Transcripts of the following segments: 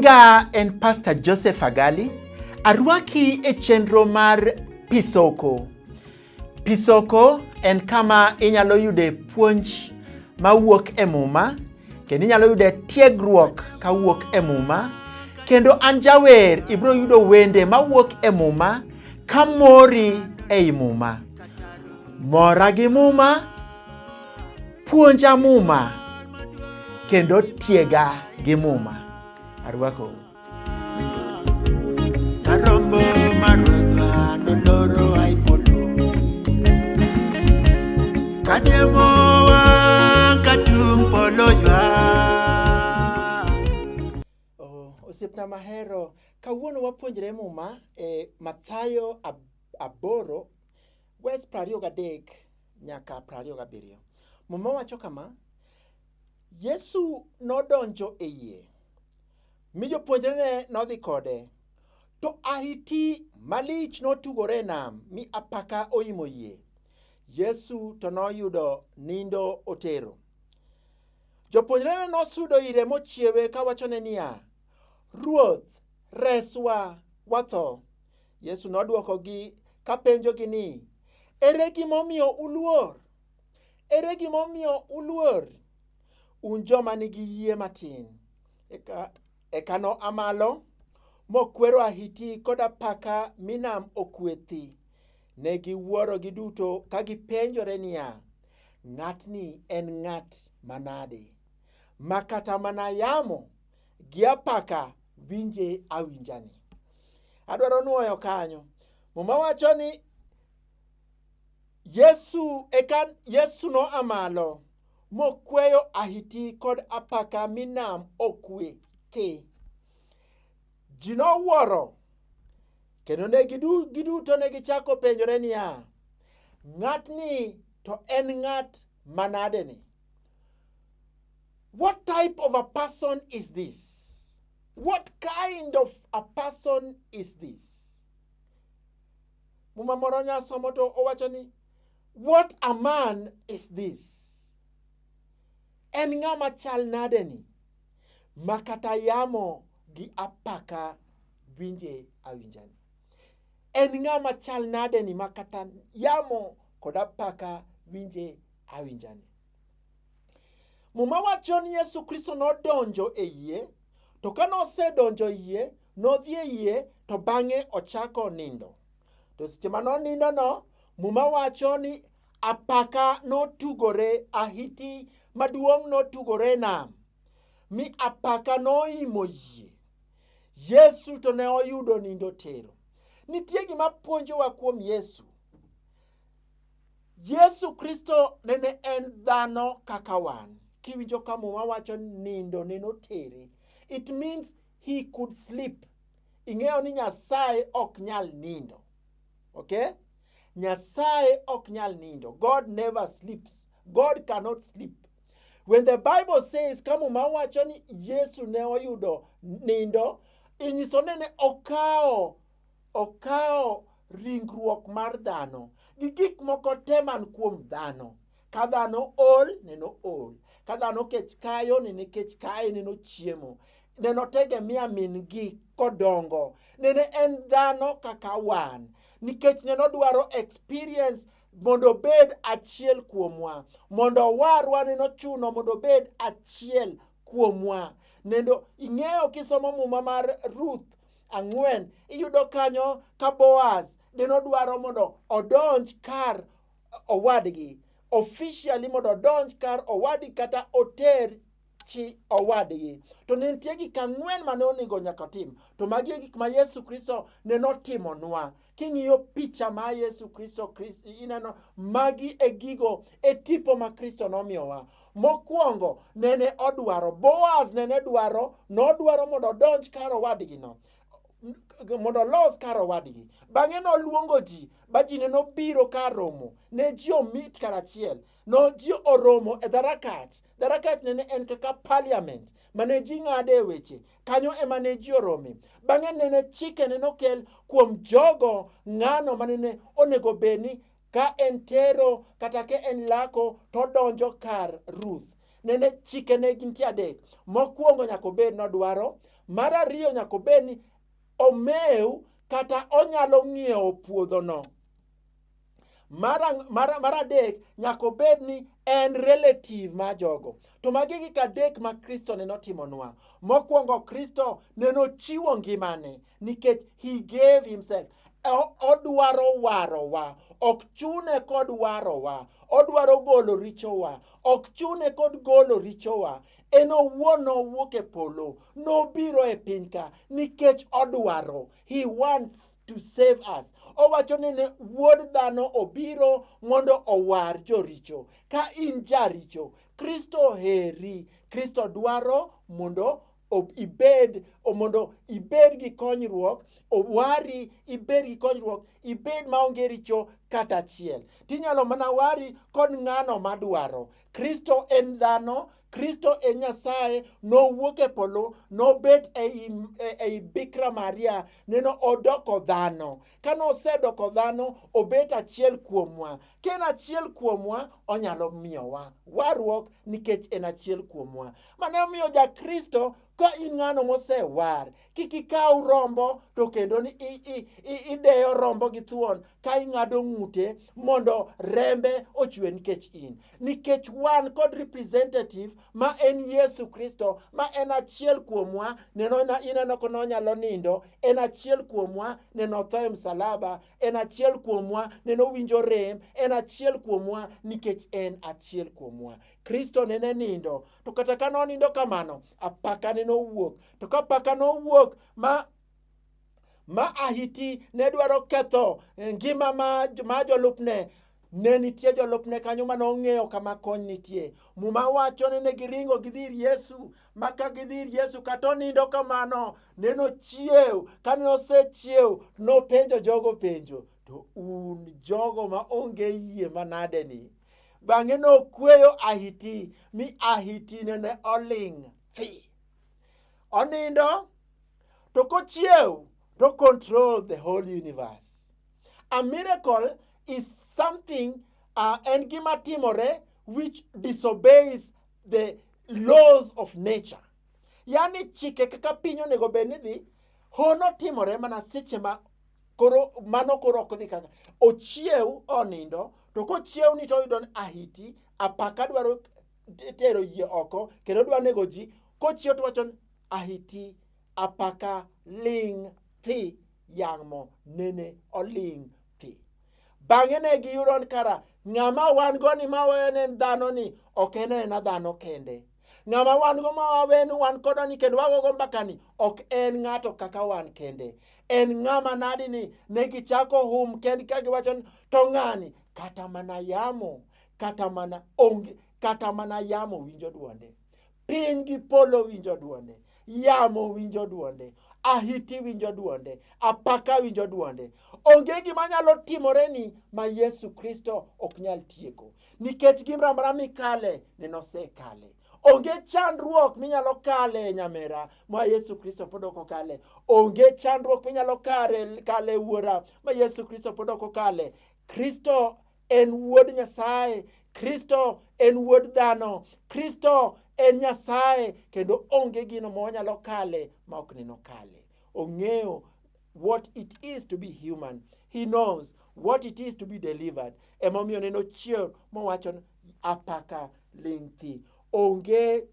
Nyinga en Pastor Joseph Agali. Arwaki e chenro mar Pisoko. Pisoko en kama inyalo yude puonj mawuok e muma, kendo inyalo yude tiegruok kawuok e muma, kendo an jawer ibro yudo wende mawuok e muma kamori ei muma. Mora gi muma, puonja muma, kendo tiega gi muma. Arwako. Karombo marwadha noloro aipolo Kademo katung polo ywa Osiepna mahero, kawuono wapuonjre muma Mathayo 8 wes 23 nyaka 27. Muma wacho kama: Yesu nodonjo e yie, mi jopuonjrene nodhi kode. To ahiti malich notugore e nam, mi apaka oimo yie. Yesu to noyudo nindo otero. Jopuonjrene nosudo ire mochiewe kawachone niya, Ruoth, reswa, watho. Yesu nodwokogi kapenjogi ni, ere gimomiyo uluor? Ere gimomiyo uluor? Un joma nigi yie matin. Eka no amalo mokwero ahiti kod apaka mi nam okwethi. Ne giwuoro giduto ka gipenjore niya, ng'atni en ng'at manade, ma kata mana yamo gi apaka winje awinjani. Adwaro nuoyo kanyo. Muma wacho ni Yesu no amalo mokweyo ahiti kod apaka mi nam okwe thi. Ji nowuoro, kendo ne giduto ne gichako penjore niya, ng'atni to en ng'at manade ni? What type of a person is this? What kind of a person is this? Muma moro nyasomo to owacho ni, what a man is this? En ng'ama chal nade ni? Makata yamo gi apaka winje awinjani. En ng'ama chal nade ni makata yamo kod apaka winje awinjani. Muma wacho ni Yesu Kristo nodonjo e yie, to ka nosedonjo e yie, nodhi e yie, to bang'e ochako nindo. To seche ma nonindo no, muma wacho ni apaka notugore, ahiti maduong' notugore nam, mi apaka noimo yie. Yesu to ne oyudo nindo tero. Nitie gima puonjowa kuom Yesu. Yesu Kristo nene en dhano kaka wan. Kiwinjo ka muma wacho nindo ne notere, it means he could sleep. Ing'eyo ni Nyasaye ok nyal nindo. Okay? Nyasaye ok nyal nindo. God never sleeps. God cannot sleep. When the Bible says kama muma wacho ni Yesu ne oyudo nindo, inyiso nene okawo ringruok mar dhano gi gik moko te man kuom dhano. Ka dhano ol, neno ol. Ka dhano kech kayo, nene kech kayo, neno chiemo. Neno tegemea min gi kodongo. Nene en dhano kaka wan. Nikech neno dwaro experience mondo bed achiel kuomwa. Mondo warwa neno chuno mondo bed achiel kuomwa. Nendo ing'eyo kisomo muma mar Ruth 4, iyudo kanyo ka Boaz neno dwaro mondo odonj kar owadgi. Officially mondo odonj kar owadgi kata oter chi owadgi. To ne nitie gik 4 mane onego nyaka tim. To magi e gik ma Yesu Kristo ne notimonwa. King'iyo picha ma Yesu Kristo ineno magi e gigo e tipo ma Kristo nomiyowa. Mokwongo nene odwaro, Boaz nene nodwaro mondo odonj kar owadgi no. Mondo los kar owadgi. Bang'e noluongo ji, ba ji ne nobiro kar romo. Ne ji omit karachiel. No ji oromo e dharakach. Dharakach nene en kaka parliament. Mane ji ng'ade weche. Kanyo ema ne ji orome. Bang'e nene chike nene okel kuom jogo ng'ano manene onego beni ka en tero kata ke en lako to donjo kar Ruth. Nene chike ne gintie adek. Mokwongo nyaka obed nodwaro Mar ariyo nyaka bed ni omew kata onyalo ng'iewo puodhono. Mar adek nyaka bed ni en relative ma jogo. To magi gik adek ma Kristo ne notimonwa. Mokwongo, Kristo ne nochiwo ngimane nikech he gave himself. Odwaro warowa, ok chune kod warowa. Odwaro golo richowa, ok chune kod golo richowa. En owuon nowuok e polo, nobiro e piny ka nikech odwaro. He wants to save us. Owacho ni ne wuod dhano obiro mondo owar joricho. Ka in jaricho, Kristo heri. Kristo dwaro mondo ibed gi konyruok, owari ibed gi konyruok, ibed maonge richo kata achiel. Tinyalo mana wari kod ng'ano madwaro. Kristo en dhano, Kristo en Nyasaye, nowuok e polo, nobet ei Bikira Maria, neno odoko dhano. Ka nosedoko dhano, obet achiel kuomwa. Ka en achiel kuomwa, onyalo miyowa warruok nikech en achiel kuomwa. Mane omiyo Kristo, ka in ng'ano mosewar, kik ikaw rombo to kendo ni ideyo rombo gi thuon ka ing'ado ng'ute mondo rembe ochwe nikech in. Nikech wan kod representative ma en Yesu Kristo, ma en achiel kuomwa. Ineno ko nonyalo nindo, en achiel kuomwa. Neno tho e msalaba, en achiel kuomwa. Neno winjo rem, en achiel kuomwa nikech en achiel kuomwa. Kristo nene nindo, to kata ka nonindo kamano, apaka ne nowuok. To ka apaka nowuok ma ahiti ne dwaro ketho ngima ma jolupne, ne nitie jolupne kanyo ma nong'eyo kama kony nitie. Muma wacho ni ne giringo gidhi ir Yesu, ma ka gidhi ir Yesu kata onindo kamano, ne nochiew. Ka nosechiew, nopenjo jogo penjo: to un jogo ma onge yie manade ni? Bang'e nokweyo ahiti, mi ahiti nene oling' thi. Onindo, to kochiew, to control the whole universe. A miracle is something, en gima timore which disobeys the laws of nature. Yani chike kaka piny onego bed ni dhi, hono timore mana seche ma mano koro ok dhi kaka. Ochiew onindo, to kochiew ni to oyudo ni ahiti, apaka dwaro tero yie oko, kendo dwaro nego ji. Kochiew to wacho ni ahiti, apaka ling' thi, yamo nene oling' thi. Bang'e ne giyudo ni kara ng'ama wan go ni mawene dhano ni ok en dhano kende. Ng'ama wan go mawene wan kodo ni kendo wagogo mbaka ni ok en ng'ato kaka wan kende. En ng'ama nadi ni ne gichako kendi ka giwacho ni to ng'ani kata mana yamo winjo duonde. Piny gi polo winjo duonde. Yamo winjo duonde. Ahiti winjo duonde. Apaka winjo duonde. Onge gima nyalo timore ni ma Yesu Kristo ok nyal tieko. Nikech gimramra mikale ne nosekale. Onge chandruok minyalo kale nyamera ma Yesu Kristo pod ok okale. Onge chandruok minyalo kale wuora ma Yesu Kristo pod ok okale. Kristo en wuod Nyasaye. Kristo en wuod dhano. Kristo en Nyasaye, kendo onge gino monyalo kale ma ok neno kale. Ong'eyo what it is to be human. He knows what it is to be delivered. Emomiyo neno chiew mowacho apaka ling' thi. Onge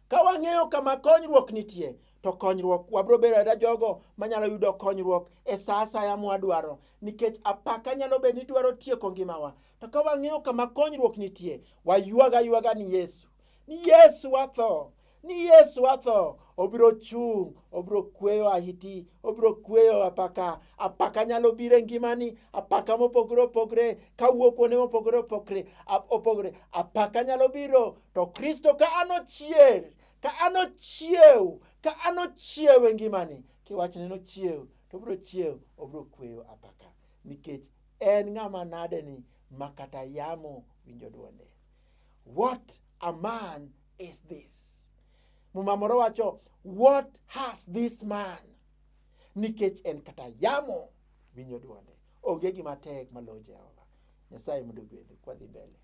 ka wang'eyo kama konyruok nitie, to konyruok wabro bedo jogo manyalo yudo konyruok e sa asaya mwadwaro. Nikech apaka nyalo bedo ni dwaro tieko ngimawa. To ka wang'eyo kama konyruok nitie, waywaga ni Yesu. Ni Yesu watho. Ni Yesu watho. Obiro chung, obiro kweyo ahiti, obiro kweyo apaka. Apaka nyalo biro e ngimani, apaka mopogore opogore, kawuok kuonde mopogore opogore. Apaka nyalo biro, to Kristo ka anochiew e ngimani, kiwacho ni nochiew, to obiro chiew, obiro kweyo apaka. Nikech en ng'ama nade ni makata yamo winjo duonde. What a man is this? Muma moro wacho, what has this man? Nikech en kata yamo winjo duonde. Onge gima tek malo Jehova. Nyasaye mondo gwedhu kwa dhi mbele.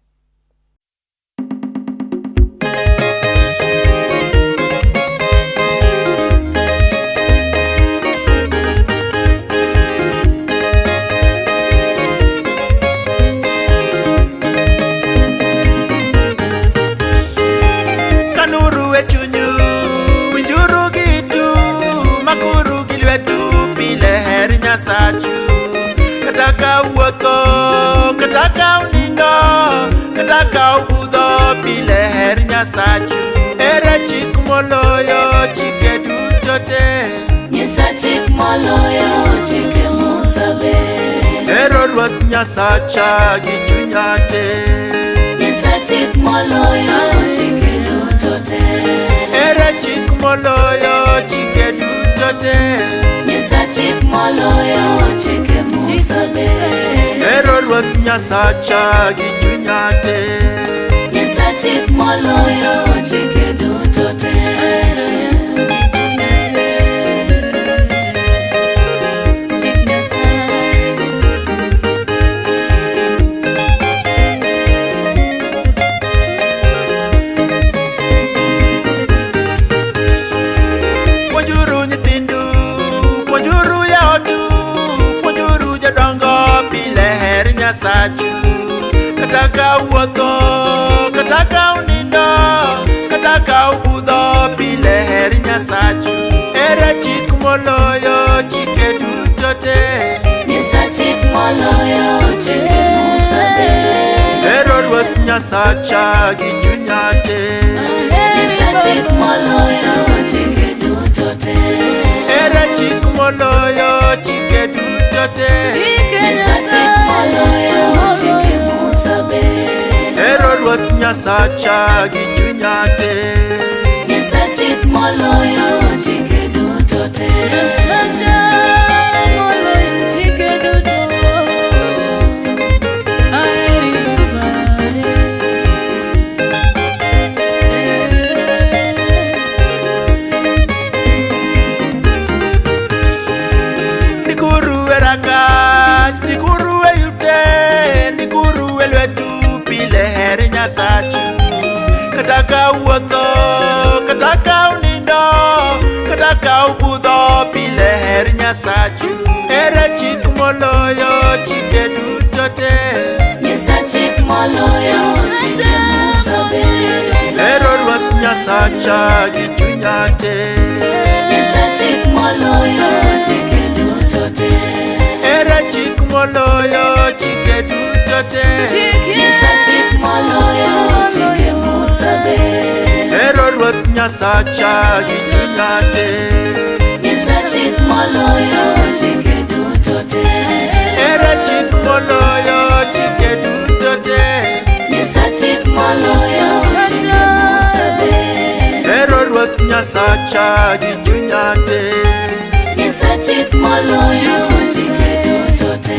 Nyasachu. Kata ka wuotho, kata ka unindo, kata ka ubudho pile her Nyasachu. Ere chik moloyo chike duto te. Nyisa chik moloyo chike musabe. Ero Ruoth Nyasacha gi chunya te. Nyisa chik moloyo chike duto te. Ere chik moloyo chike duto te. Nyisa chik moloyo chike musabe. Ero Ruoth Nyasacha gi chunya te. Nyisa chik moloyo chike duto te. Ero Yesu gi chunya te. Chik Nyasaye. Puonjuru nyithindu, puonjuru yaotu, puonjuru jodongo pile her Nyasachu. Kata ka wuotho, kata ka unindo, kata ka ubudho pile her Nyasachu. Ere chik moloyo chike duto te. Nyisa chik moloyo chike musabe. Ero Ruoth Nyasacha gi chunya te. Nyisa chik moloyo chike duto te. Ere chik moloyo chike duto te. Nyisa chik moloyo chike musabe. Ero Ruoth Nyasacha gi chunya te. Nyisa chik moloyo chike duto te. Nyasacha moloyo chike duto. Aheri Baba. Ndikuru e rangach, ndikuru e yute, ndikuru e lwetu pile her Nyasachu. Kata ka wuotho, kata ka unindo, kata ka ubudho pile her Nyasachu. Ere chik moloyo chike duto te. Nyisa chik moloyo chike musabe. Ero Ruoth Nyasacha gi chunya te. Nyisa chik moloyo chike duto te. Ere chik moloyo chike duto te. Nyisa chik moloyo chike musabe. Ero Ruoth Nyasacha gi chunya te. Nyisa chik moloyo chike duto te. Ere chik moloyo chike duto te. Nyisa chik moloyo chike musabe. Ero Ruoth Nyasacha gi chunya te. Nyisa chik moloyo chike duto te.